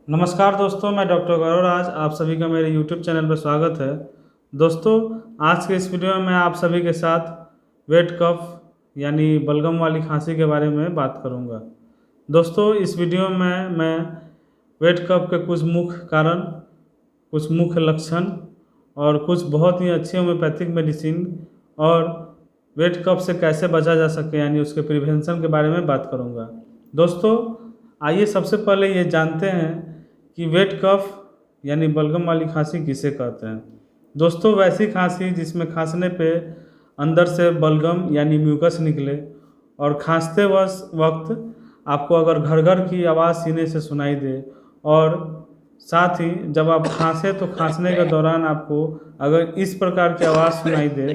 नमस्कार दोस्तों, मैं डॉक्टर गौरव राज आप सभी का मेरे यूट्यूब चैनल पर स्वागत है। दोस्तों, आज के इस वीडियो में मैं आप सभी के साथ वेट कफ यानी बलगम वाली खांसी के बारे में बात करूंगा। दोस्तों, इस वीडियो में मैं वेट कफ के कुछ मुख्य कारण, कुछ मुख्य लक्षण और कुछ बहुत ही अच्छी होम्योपैथिक मेडिसिन और वेट कफ से कैसे बचा जा सके यानी उसके प्रिवेंशन के बारे में बात करूंगा। दोस्तों, आइए सबसे पहले ये जानते हैं कि वेट कफ यानी बलगम वाली खांसी किसे कहते हैं। दोस्तों, वैसी खांसी जिसमें खांसने पे अंदर से बलगम यानी म्यूकस निकले और खांसते वक्त आपको अगर घरघर की आवाज़ सीने से सुनाई दे और साथ ही जब आप खांसे तो खांसने के दौरान आपको अगर इस प्रकार की आवाज़ सुनाई दे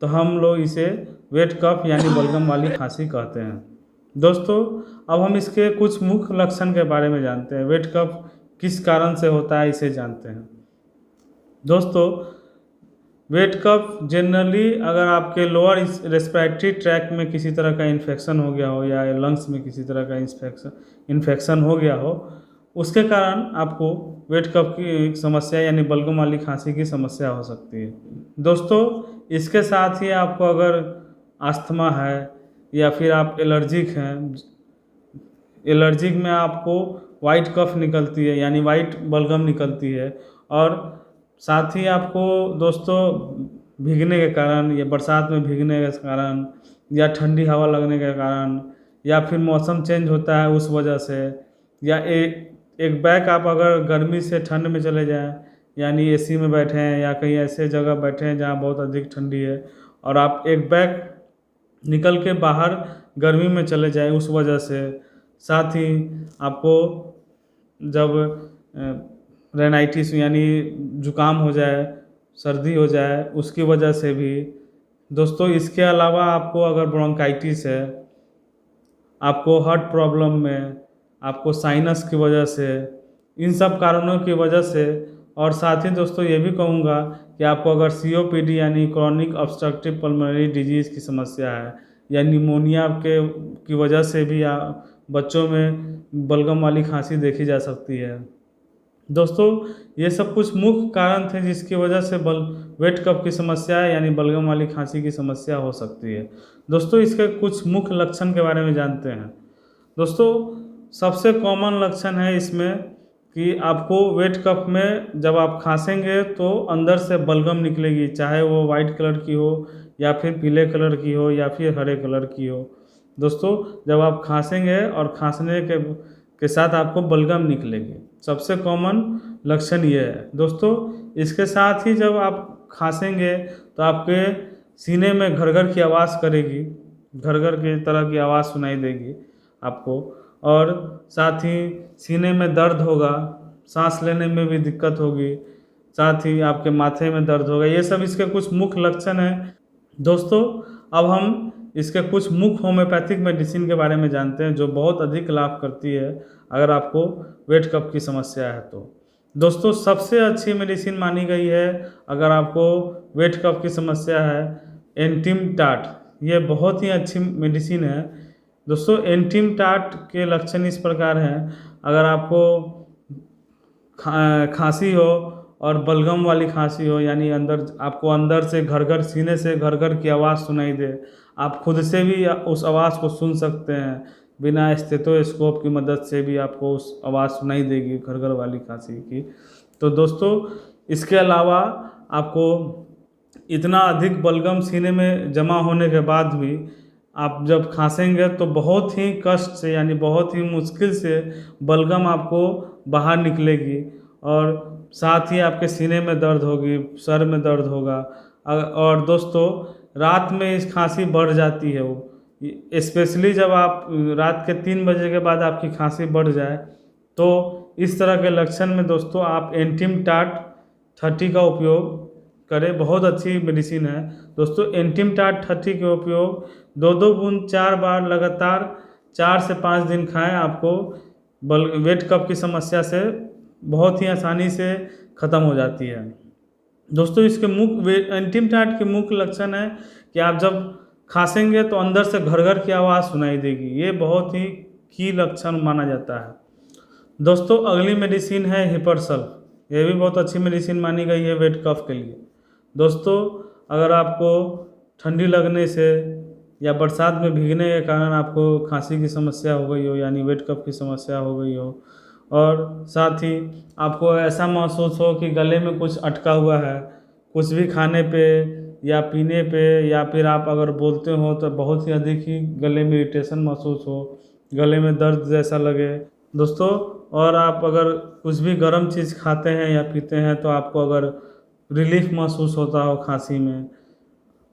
तो हम लोग इसे वेट कफ यानी बलगम वाली खांसी कहते हैं। दोस्तों, अब हम इसके कुछ मुख्य लक्षण के बारे में जानते हैं। वेट कफ किस कारण से होता है इसे जानते हैं। दोस्तों, वेट कफ जनरली अगर आपके लोअर रेस्पिरेटरी ट्रैक में किसी तरह का इन्फेक्शन हो गया हो या लंग्स में किसी तरह का इन्फेक्शन हो गया हो, उसके कारण आपको वेट कफ की समस्या यानी बलगम वाली खांसी की समस्या हो सकती है। दोस्तों, इसके साथ ही आपको अगर अस्थमा है या फिर आप एलर्जिक हैं, एलर्जिक में आपको वाइट कफ निकलती है यानी वाइट बलगम निकलती है और साथ ही आपको दोस्तों भीगने के कारण या बरसात में भीगने के कारण या ठंडी हवा लगने के कारण या फिर मौसम चेंज होता है उस वजह से या एक बैग आप अगर गर्मी से ठंड में चले जाएं यानी एसी में बैठे हैं या कहीं ऐसे जगह बैठे हैं जहाँ बहुत अधिक ठंडी है और आप एक बैग निकल के बाहर गर्मी में चले जाएं उस वजह से, साथ ही आपको जब रेनाइटिस यानी जुकाम हो जाए, सर्दी हो जाए उसकी वजह से भी। दोस्तों, इसके अलावा आपको अगर ब्रोंकाइटिस है, आपको हार्ट प्रॉब्लम में, आपको साइनस की वजह से, इन सब कारणों की वजह से और साथ ही दोस्तों ये भी कहूँगा कि आपको अगर COPD यानी क्रॉनिक ऑब्स्ट्रक्टिव पल्मोनरी डिजीज़ की समस्या है या निमोनिया की वजह से भी बच्चों में बलगम वाली खांसी देखी जा सकती है। दोस्तों, ये सब कुछ मुख्य कारण थे जिसकी वजह से वेट कफ की समस्या यानी बलगम वाली खांसी की समस्या हो सकती है। दोस्तों, इसके कुछ मुख्य लक्षण के बारे में जानते हैं। दोस्तों, सबसे कॉमन लक्षण है इसमें कि आपको वेट कफ में जब आप खांसेंगे तो अंदर से बलगम निकलेगी, चाहे वो वाइट कलर की हो या फिर पीले कलर की हो या फिर हरे कलर की हो। दोस्तों, जब आप खांसेंगे और खांसने के साथ आपको बलगम निकलेगी, सबसे कॉमन लक्षण ये है। दोस्तों, इसके साथ ही जब आप खांसेंगे तो आपके सीने में घरघर की आवाज़ करेगी, घरघर की तरह की आवाज़ सुनाई देगी आपको और साथ ही सीने में दर्द होगा, सांस लेने में भी दिक्कत होगी, साथ ही आपके माथे में दर्द होगा। ये सब इसके कुछ मुख्य लक्षण हैं। दोस्तों, अब हम इसके कुछ मुख्य होम्योपैथिक मेडिसिन के बारे में जानते हैं जो बहुत अधिक लाभ करती है अगर आपको वेट कफ की समस्या है तो। दोस्तों, सबसे अच्छी मेडिसिन मानी गई है अगर आपको वेट कफ की समस्या है एंटिमटाट। ये बहुत ही अच्छी मेडिसिन है। दोस्तों, एंटिमटाट के लक्षण इस प्रकार हैं, अगर आपको खांसी हो और बलगम वाली खांसी हो यानी आपको अंदर से घरघर सीने से घरघर की आवाज़ सुनाई दे, आप खुद से भी उस आवाज़ को सुन सकते हैं, बिना स्टेथोस्कोप की मदद से भी आपको उस आवाज़ सुनाई देगी घरघर वाली खांसी की। तो दोस्तों, इसके अलावा आपको इतना अधिक बलगम सीने में जमा होने के बाद भी आप जब खांसेंगे तो बहुत ही कष्ट से यानी बहुत ही मुश्किल से बलगम आपको बाहर निकलेगी और साथ ही आपके सीने में दर्द होगी, सर में दर्द होगा। और दोस्तों, रात में इस खांसी बढ़ जाती है वो, स्पेशली जब आप रात के 3 बजे के बाद आपकी खांसी बढ़ जाए तो इस तरह के लक्षण में दोस्तों आप एंटिमटाट 30 का उपयोग करें, बहुत अच्छी मेडिसिन है। दोस्तों, एंटिमटाट 30 के उपयोग 2-2 बूंद 4 बार लगातार 4 से 5 दिन खाएं, आपको वेट कफ की समस्या से बहुत ही आसानी से ख़त्म हो जाती है। दोस्तों, इसके एंटिमटाट के मुख्य लक्षण है कि आप जब खांसेंगे तो अंदर से घरघर की आवाज़ सुनाई देगी, ये बहुत ही की लक्षण माना जाता है। दोस्तों अगली मेडिसिन है हिपरसल्फ। ये भी बहुत अच्छी मेडिसिन मानी गई है वेट कफ के लिए। दोस्तों अगर आपको ठंडी लगने से या बरसात में भीगने के कारण आपको खांसी की समस्या हो गई हो, यानी वेट कफ की समस्या हो गई हो, और साथ ही आपको ऐसा महसूस हो कि गले में कुछ अटका हुआ है, कुछ भी खाने पे या पीने पे, या फिर आप अगर बोलते हो तो बहुत ही अधिक ही गले में इरिटेशन महसूस हो, गले में दर्द जैसा लगे दोस्तों, और आप अगर कुछ भी गर्म चीज़ खाते हैं या पीते हैं तो आपको अगर रिलीफ महसूस होता हो खांसी में,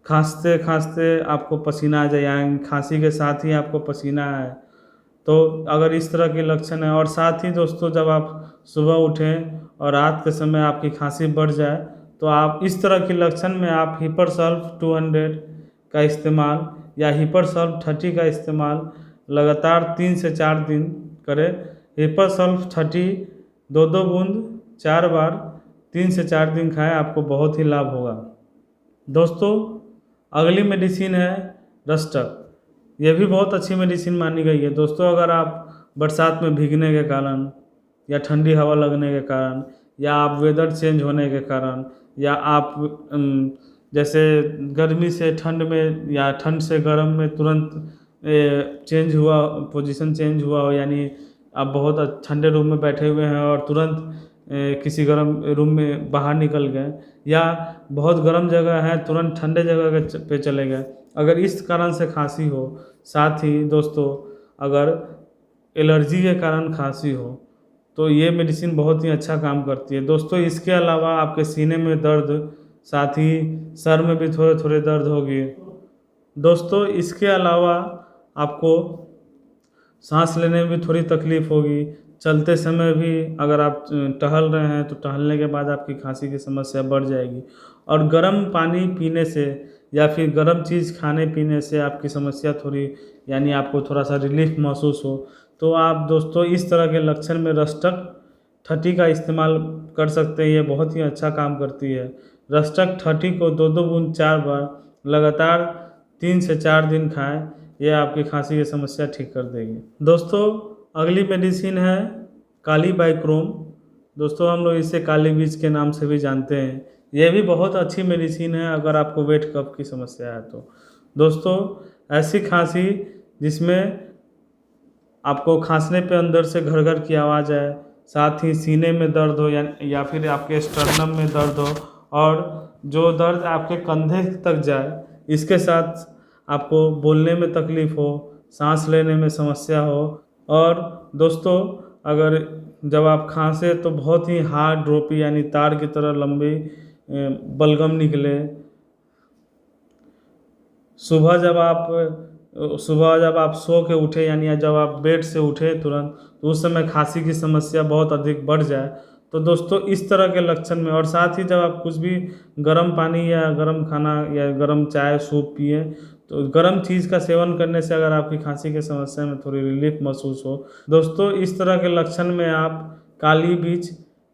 खांसते खांसते आपको पसीना आ जाए, यानी खांसी के साथ ही आपको पसीना आए, तो अगर इस तरह के लक्षण है, और साथ ही दोस्तों जब आप सुबह उठें और रात के समय आपकी खांसी बढ़ जाए, तो आप इस तरह के लक्षण में आप हिपरसल्फ 200 का इस्तेमाल या हिपरसल्फ 30 का इस्तेमाल लगातार 3 से 4 दिन करें। हिपरसल्फ 30 2 बूंद 4 बार 3 से 4 दिन खाएं, आपको बहुत ही लाभ होगा। दोस्तों अगली मेडिसिन है रस्टक। यह भी बहुत अच्छी मेडिसिन मानी गई है। दोस्तों अगर आप बरसात में भीगने के कारण या ठंडी हवा लगने के कारण या आप वेदर चेंज होने के कारण या आप जैसे गर्मी से ठंड में या ठंड से गर्म में तुरंत चेंज हुआ, पोजीशन चेंज हुआ हो, यानी आप बहुत ठंडे रूम में बैठे हुए हैं और तुरंत किसी गर्म रूम में बाहर निकल गए, या बहुत गर्म जगह है तुरंत ठंडे जगह पे चले गए, अगर इस कारण से खांसी हो, साथ ही दोस्तों अगर एलर्जी के कारण खांसी हो, तो ये मेडिसिन बहुत ही अच्छा काम करती है। दोस्तों इसके अलावा आपके सीने में दर्द, साथ ही सर में भी थोड़े थोड़े दर्द होगी। दोस्तों इसके अलावा आपको सांस लेने में भी थोड़ी तकलीफ़ होगी, चलते समय भी अगर आप टहल रहे हैं तो टहलने के बाद आपकी खांसी की समस्या बढ़ जाएगी, और गर्म पानी पीने से या फिर गर्म चीज़ खाने पीने से आपकी समस्या थोड़ी, यानी आपको थोड़ा सा रिलीफ महसूस हो, तो आप दोस्तों इस तरह के लक्षण में रस्टक 30 का इस्तेमाल कर सकते हैं। ये बहुत ही अच्छा काम करती है। रस्टक 30 को 2 बूंद 4 बार लगातार 3 से 4 दिन खाएं, यह आपकी खांसी की समस्या ठीक कर देगी। दोस्तों अगली मेडिसिन है काली बाइक्रोम। दोस्तों हम लोग इसे काली बीज के नाम से भी जानते हैं। यह भी बहुत अच्छी मेडिसिन है अगर आपको वेट कफ की समस्या है तो। दोस्तों ऐसी खांसी जिसमें आपको खांसने पे अंदर से घर घर की आवाज़ आए, साथ ही सीने में दर्द हो या फिर आपके स्टर्नम में दर्द हो, और जो दर्द आपके कंधे तक जाए, इसके साथ आपको बोलने में तकलीफ़ हो, सांस लेने में समस्या हो, और दोस्तों अगर जब आप खांसे तो बहुत ही हार्ड ड्रॉपी, यानी तार की तरह लंबी बलगम निकले, सुबह जब आप सो के उठे, यानी जब आप बेड से उठे तुरंत, तो उस समय खांसी की समस्या बहुत अधिक बढ़ जाए, तो दोस्तों इस तरह के लक्षण में, और साथ ही जब आप कुछ भी गर्म पानी या गर्म खाना या गर्म चाय सूप पिए, तो गर्म चीज़ का सेवन करने से अगर आपकी खांसी की समस्या में थोड़ी रिलीफ महसूस हो, दोस्तों इस तरह के लक्षण में आप काली बीज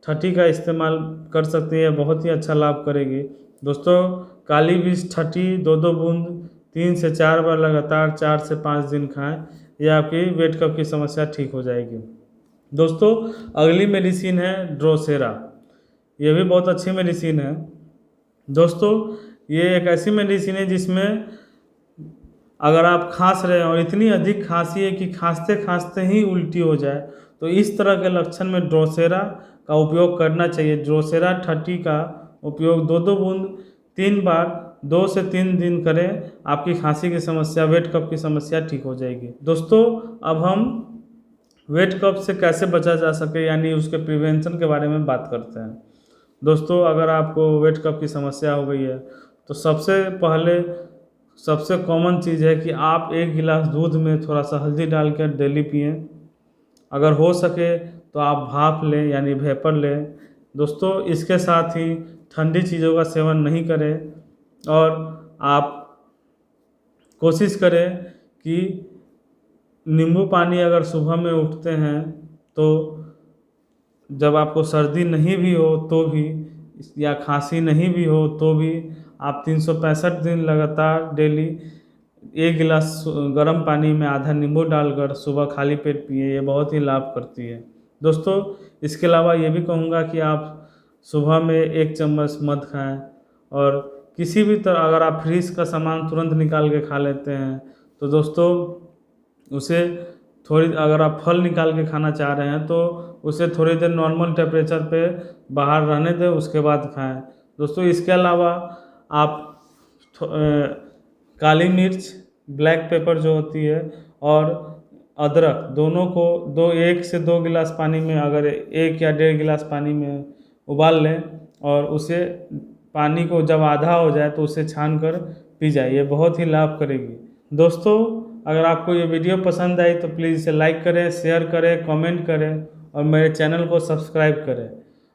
30 का इस्तेमाल कर सकते हैं, बहुत ही अच्छा लाभ करेगी। दोस्तों काली बीज 30 2 बूंद 3 से 4 बार लगातार 4 से 5 दिन खाएं, यह आपकी वेट कफ की समस्या ठीक हो जाएगी। दोस्तों अगली मेडिसिन है ड्रोसेरा। यह भी बहुत अच्छी मेडिसिन है। दोस्तों ये एक ऐसी मेडिसिन है जिसमें अगर आप खांस रहे हैं और इतनी अधिक खांसी है कि खांसते खांसते ही उल्टी हो जाए, तो इस तरह के लक्षण में ड्रोसेरा का उपयोग करना चाहिए। ड्रोसेरा 30 का उपयोग 2 बूंद 3 बार 2 से 3 दिन करें, आपकी खांसी की समस्या, वेट कफ की समस्या ठीक हो जाएगी। दोस्तों अब हम वेट कफ से कैसे बचा जा सके, यानी उसके प्रिवेंशन के बारे में बात करते हैं। दोस्तों अगर आपको वेट कफ की समस्या हो गई है तो सबसे कॉमन चीज़ है कि आप 1 गिलास दूध में थोड़ा सा हल्दी डालकर डेली पिएं। अगर हो सके तो आप भाप लें, यानी वेपर लें। दोस्तों इसके साथ ही ठंडी चीज़ों का सेवन नहीं करें, और आप कोशिश करें कि नींबू पानी अगर सुबह में उठते हैं तो जब आपको सर्दी नहीं भी हो तो भी, या खांसी नहीं भी हो तो भी, आप 365 दिन लगातार डेली 1 गिलास गर्म पानी में आधा नींबू डालकर सुबह खाली पेट पिए, ये बहुत ही लाभ करती है। दोस्तों इसके अलावा ये भी कहूँगा कि आप सुबह में 1 चम्मच मध खाएं, और किसी भी तरह अगर आप फ्रीज का सामान तुरंत निकाल के खा लेते हैं तो दोस्तों उसे थोड़ी, अगर आप फल निकाल के खाना चाह रहे हैं तो उसे थोड़ी देर नॉर्मल टेम्परेचर पे बाहर रहने दें, उसके बाद खाएं। दोस्तों इसके अलावा आप काली मिर्च, ब्लैक पेपर जो होती है, और अदरक, दोनों को 1 से 2 गिलास पानी में, अगर 1 या 1.5 गिलास पानी में उबाल लें, और उसे पानी को जब आधा हो जाए तो उसे छान कर पी जाए, ये बहुत ही लाभ करेगी। दोस्तों अगर आपको ये वीडियो पसंद आई तो प्लीज़ इसे लाइक करें, शेयर करें, कमेंट करें और मेरे चैनल को सब्सक्राइब करें।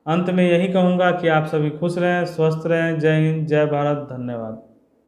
अंत में यही कहूँगा कि आप सभी खुश रहें, स्वस्थ रहें। जय हिंद, जय भारत, धन्यवाद।